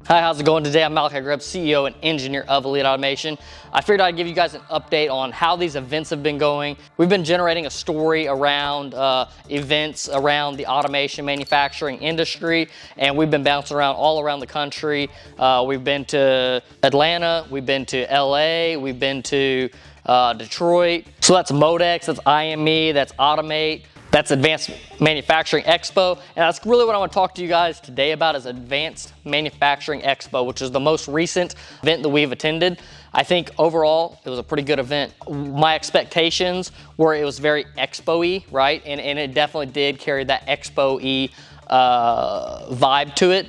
Hi, how's it going? Today I'm Malachi Grubb, CEO and engineer of Elite Automation. I figured I'd give you guys an update on how these events have been going. We've been generating a story around events around the automation manufacturing industry, and we've been bouncing around all around the country. We've been to Atlanta, we've been to LA, we've been to Detroit. So that's Modex, that's IME, that's Automate. That's Advanced Manufacturing Expo, and that's really what I want to talk to you guys today about is Advanced Manufacturing Expo, which is the most recent event that we've attended. I think overall it was a pretty good event. My expectations were it was very expo-y, right? And it definitely did carry that expo-y vibe to it,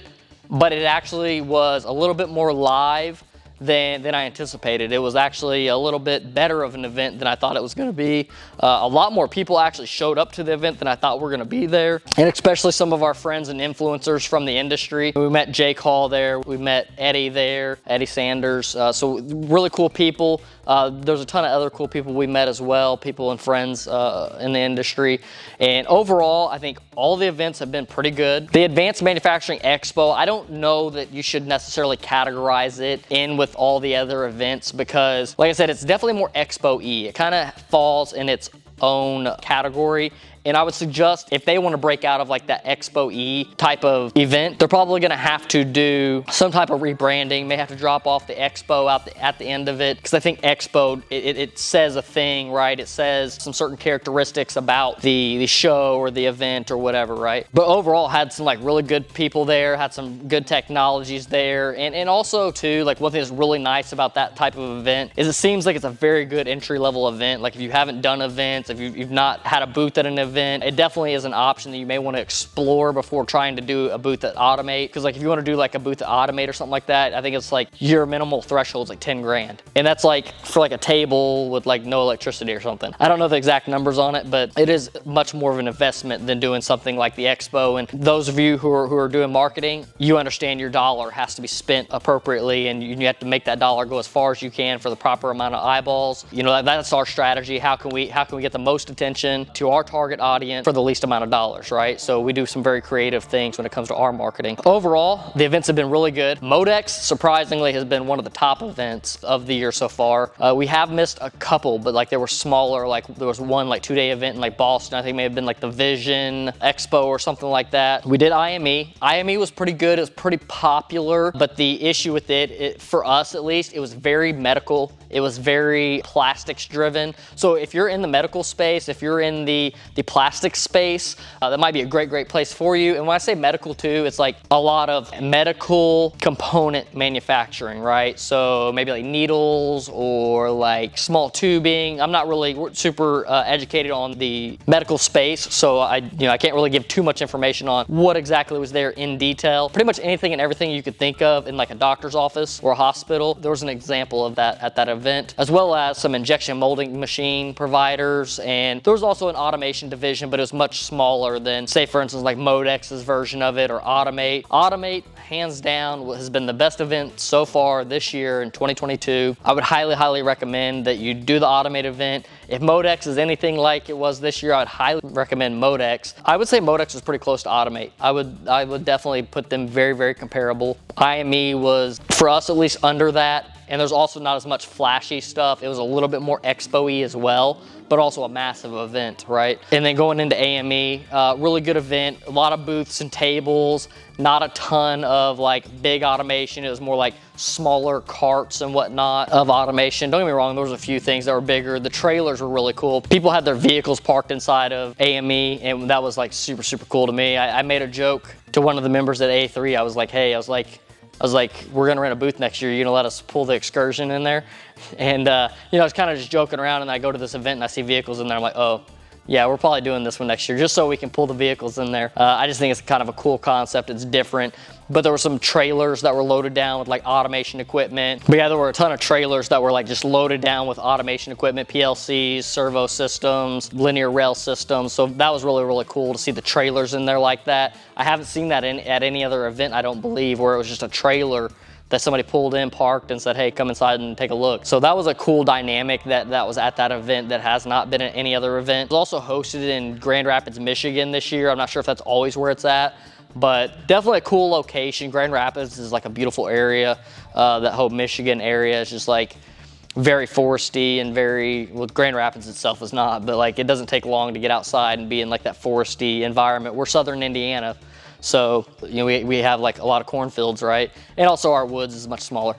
but it actually was a little bit more live than I anticipated. It was actually a little bit better of an event than I thought it was going to be. A lot more people actually showed up to the event than I thought were going to be there, and especially some of our friends and influencers from the industry. We met Jake Hall there, we met Eddie there, Eddie Sanders, so really cool people. There's a ton of other cool people we met as well, people and friends in the industry. And overall, I think all the events have been pretty good. The Advanced Manufacturing Expo, I don't know that you should necessarily categorize it in with all the other events because, like I said, it's definitely more expo-y. It kind of falls in its own category. And I would suggest if they want to break out of like that expo-y type of event, they're probably going to have to do some type of rebranding, may have to drop off the expo at the end of it. Because I think expo, it says a thing, right? It says some certain characteristics about the show or the event or whatever, right? But overall had some like really good people there, had some good technologies there. And also too, like one thing that's really nice about that type of event is it seems like it's a very good entry level event. Like if you haven't done events, if you've not had a booth at an event, it definitely is an option that you may want to explore before trying to do a booth at Automate. Because like if you want to do like a booth at Automate or something like that, I think it's like your minimal threshold is like 10 grand. And that's like for like a table with like no electricity or something. I don't know the exact numbers on it, but it is much more of an investment than doing something like the expo. And those of you who are doing marketing, you understand your dollar has to be spent appropriately, and you have to make that dollar go as far as you can for the proper amount of eyeballs. You know, that's our strategy. How can we get the most attention to our target audience for the least amount of dollars, right? So we do some very creative things when it comes to our marketing. Overall, the events have been really good. Modex, surprisingly, has been one of the top events of the year so far. We have missed a couple, but like they were smaller. Like there was one like 2-day event in like Boston. I think it may have been like the Vision Expo or something like that. We did IME. IME was pretty good. It was pretty popular, but the issue with it, for us at least, it was very medical. It was very plastics driven. So if you're in the medical space, if you're in the plastic space, that might be a great place for you. And when I say medical too, it's like a lot of medical component manufacturing, right? So maybe like needles or like small tubing. I'm not really super educated on the medical space, so I can't really give too much information on what exactly was there in detail. Pretty much anything and everything you could think of in like a doctor's office or a hospital, there was an example of that at that event, as well as some injection molding machine providers. And there was also an automation division, but it was much smaller than, say, for instance, like Modex's version of it or Automate. Automate, hands down, has been the best event so far this year in 2022. I would highly recommend that you do the Automate event. If Modex is anything like it was this year, I would highly recommend Modex. I would say Modex was pretty close to Automate. I would definitely put them very comparable. IME was, for us at least, under that. And there's also not as much flashy stuff. It was a little bit more expo-y as well, but also a massive event, right? And then going into AME, really good event, a lot of booths and tables, not a ton of like big automation. It was more like smaller carts and whatnot of automation. Don't get me wrong, there was a few things that were bigger. The trailers were really cool. People had their vehicles parked inside of AME, and that was like super cool to me. I made a joke to one of the members at A3. I was like, we're gonna rent a booth next year. You're gonna let us pull the Excursion in there? And I was kind of just joking around, and I go to this event and I see vehicles in there. I'm like, oh, yeah, we're probably doing this one next year just so we can pull the vehicles in there. I just think it's kind of a cool concept. It's different. But there were some trailers that were loaded down with like automation equipment. But yeah, there were a ton of trailers that were like just loaded down with automation equipment, PLCs, servo systems, linear rail systems. So that was really cool to see the trailers in there like that. I haven't seen that at any other event, I don't believe, where it was just a trailer that somebody pulled in, parked, and said, hey, come inside and take a look. So that was a cool dynamic that was at that event that has not been at any other event. It was also hosted in Grand Rapids, Michigan this year. I'm not sure if that's always where it's at, But definitely a cool location. Grand Rapids is like a beautiful area. That whole Michigan area is just like very foresty and well, Grand Rapids itself is not, but like it doesn't take long to get outside and be in like that foresty environment. We're southern Indiana, so you know we have like a lot of cornfields, right? And also our woods is much smaller.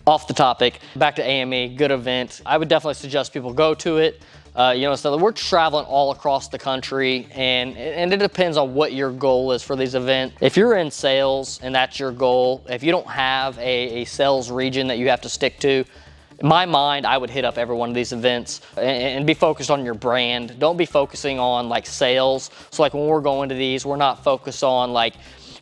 Off the topic, back to AME, good event. I would definitely suggest people go to it. So we're traveling all across the country, and it depends on what your goal is for these events. If you're in sales and that's your goal, if you don't have a sales region that you have to stick to, in my mind, I would hit up every one of these events and be focused on your brand. Don't be focusing on like sales. So like when we're going to these, we're not focused on like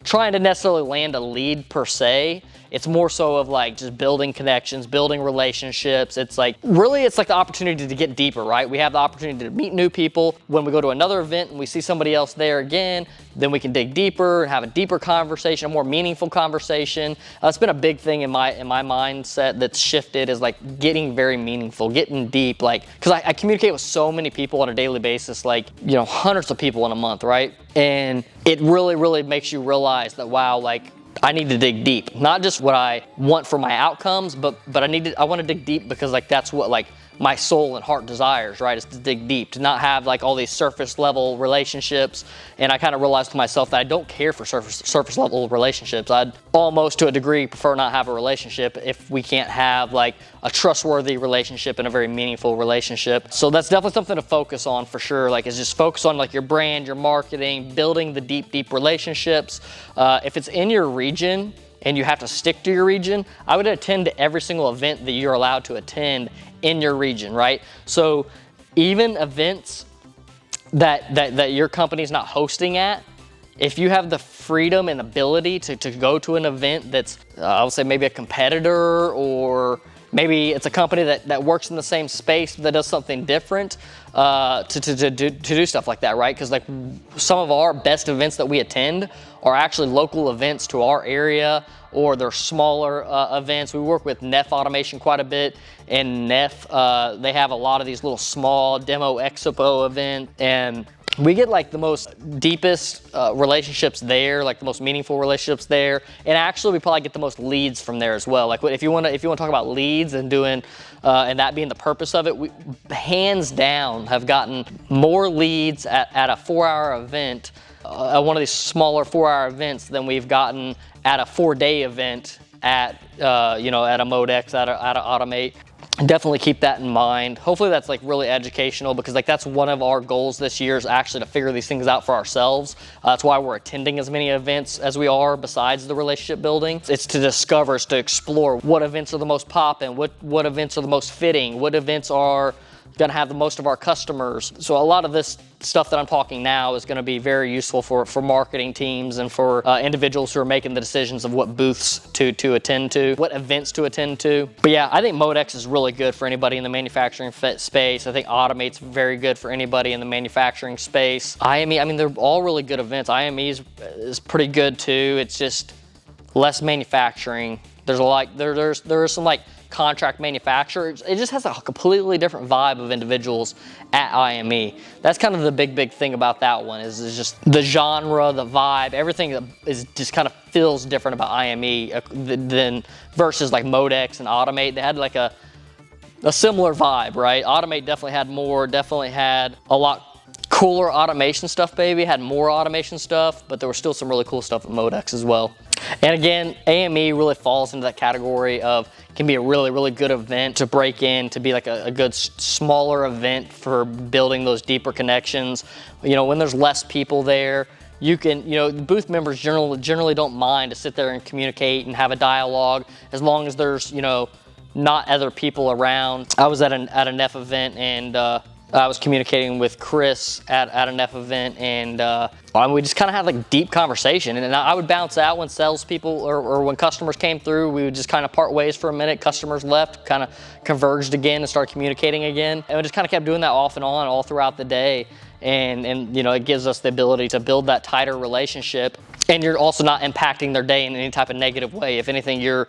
trying to necessarily land a lead per se. It's more so of like just building connections, building relationships. It's like the opportunity to get deeper, right? We have the opportunity to meet new people. When we go to another event and we see somebody else there again, then we can dig deeper and have a deeper conversation, a more meaningful conversation. It's been a big thing in my mindset that's shifted, is like getting very meaningful, getting deep, like, because I communicate with so many people on a daily basis, like, you know, hundreds of people in a month, right? And it really makes you realize that, wow, like, I need to dig deep, not just what I want for my outcomes, but I want to dig deep because like that's what like my soul and heart desires, right? Is to dig deep, to not have like all these surface level relationships. And I kind of realized to myself that I don't care for surface level relationships. I'd almost to a degree prefer not have a relationship if we can't have like a trustworthy relationship and a very meaningful relationship. So that's definitely something to focus on for sure. Like, is just focus on like your brand, your marketing, building the deep relationships. If it's in your region and you have to stick to your region, I would attend to every single event that you're allowed to attend in your region, right? So even events that your company's not hosting at, if you have the freedom and ability to go to an event that's, I would say maybe a competitor, or maybe it's a company that works in the same space that does something different, to do stuff like that, right? Because like some of our best events that we attend are actually local events to our area, or they're smaller events. We work with Neff Automation quite a bit, and Neff, they have a lot of these little small demo expo events, and we get like the most deepest relationships there, like the most meaningful relationships there, and actually we probably get the most leads from there as well. Like if you want to talk about leads and doing and that being the purpose of it, we hands down have gotten more leads at a 4-hour event, one of these smaller 4-hour events, than we've gotten at a 4-day event at at a Modex, at a Automate. Definitely keep that in mind. Hopefully that's like really educational, because like that's one of our goals this year, is actually to figure these things out for ourselves. That's why we're attending as many events as we are, besides the relationship building. It's to discover, it's to explore what events are the most popping, what events are the most fitting, what events are going to have the most of our customers. So a lot of this stuff that I'm talking now is going to be very useful for marketing teams and for individuals who are making the decisions of what booths to attend to, what events to attend to. But yeah, I think Modex is really good for anybody in the manufacturing space. I think Automate's very good for anybody in the manufacturing space. IME, I mean, they're all really good events. IME is pretty good too. It's just less manufacturing. There's a lot, there are some like contract manufacturers. It just has a completely different vibe of individuals at IME. That's kind of the big thing about that one, is just the genre, the vibe, everything that is just kind of feels different about IME than versus like Modex and Automate. They had like a similar vibe, right? Automate definitely had a lot cooler automation stuff, baby. Had more automation stuff, but there was still some really cool stuff at Modex as well. And again, AME really falls into that category of, can be a really good event to break in, to be like a good smaller event for building those deeper connections. You know, when there's less people there, you can, the booth members generally don't mind to sit there and communicate and have a dialogue, as long as there's, not other people around. I was at a Neff event, and I was communicating with Chris at a Neff event, and we just kind of had like deep conversation. And I would bounce out when salespeople or when customers came through. We would just kind of part ways for a minute. Customers left, kind of converged again and started communicating again. And we just kind of kept doing that off and on all throughout the day. And it gives us the ability to build that tighter relationship. And you're also not impacting their day in any type of negative way. If anything, you're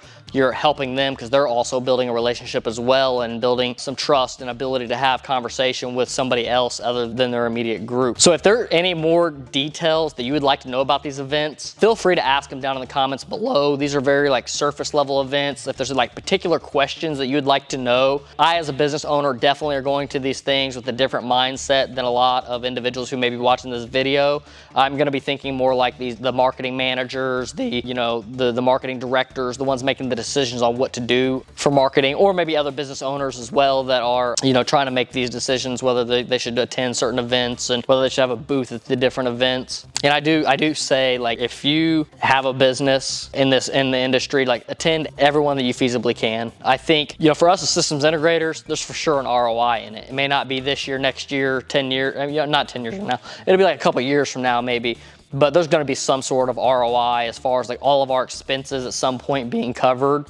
helping them because they're also building a relationship as well and building some trust and ability to have conversation with somebody else other than their immediate group. So if there are any more details that you would like to know about these events, feel free to ask them down in the comments below. These are very like surface level events. If there's like particular questions that you'd like to know, I as a business owner definitely are going to these things with a different mindset than a lot of individuals who may be watching this video. I'm going to be thinking more like the marketing managers, the marketing directors, the ones making the decisions on what to do for marketing, or maybe other business owners as well that are, trying to make these decisions whether they should attend certain events and whether they should have a booth at the different events. And I do say, like, if you have a business in the industry, like, attend everyone that you feasibly can. I think, for us as systems integrators, there's for sure an ROI in it. It may not be this year, next year, 10 years, not 10 years from now. It'll be like a couple years from now maybe. But there's going to be some sort of ROI as far as like all of our expenses at some point being covered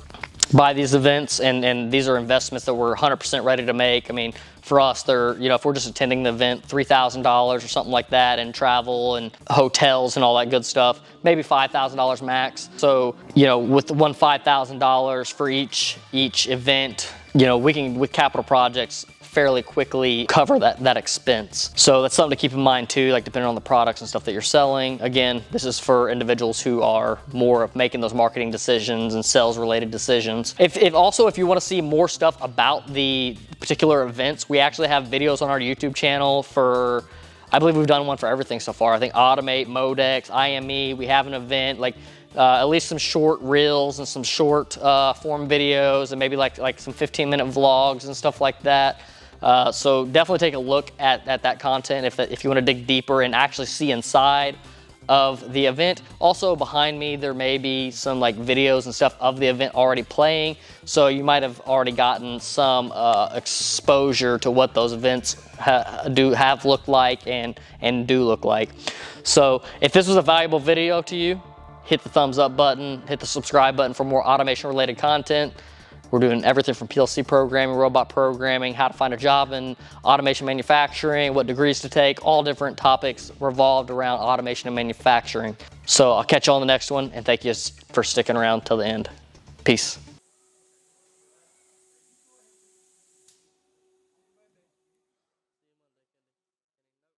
by these events, and these are investments that we're 100% ready to make. I mean, for us, they're, if we're just attending the event, $3,000 or something like that, and travel and hotels and all that good stuff, maybe $5,000 max. So, with the $5,000 for each event, we can, with capital projects, fairly quickly cover that expense. So that's something to keep in mind too, like depending on the products and stuff that you're selling. Again, this is for individuals who are more of making those marketing decisions and sales related decisions. If you want to see more stuff about the particular events, we actually have videos on our YouTube channel for, I believe we've done one for everything so far. I think Automate, Modex, IME, we have an event, like at least some short reels and some short form videos, and maybe like some 15-minute vlogs and stuff like that. So definitely take a look at that content if you want to dig deeper and actually see inside of the event. Also behind me there may be some like videos and stuff of the event already playing, so you might have already gotten some exposure to what those events have looked like and do look like. So if this was a valuable video to you, hit the thumbs up button, hit the subscribe button for more automation related content. We're doing everything from PLC programming, robot programming, how to find a job in automation manufacturing, what degrees to take, all different topics revolved around automation and manufacturing. So I'll catch you on the next one, and thank you for sticking around till the end. Peace.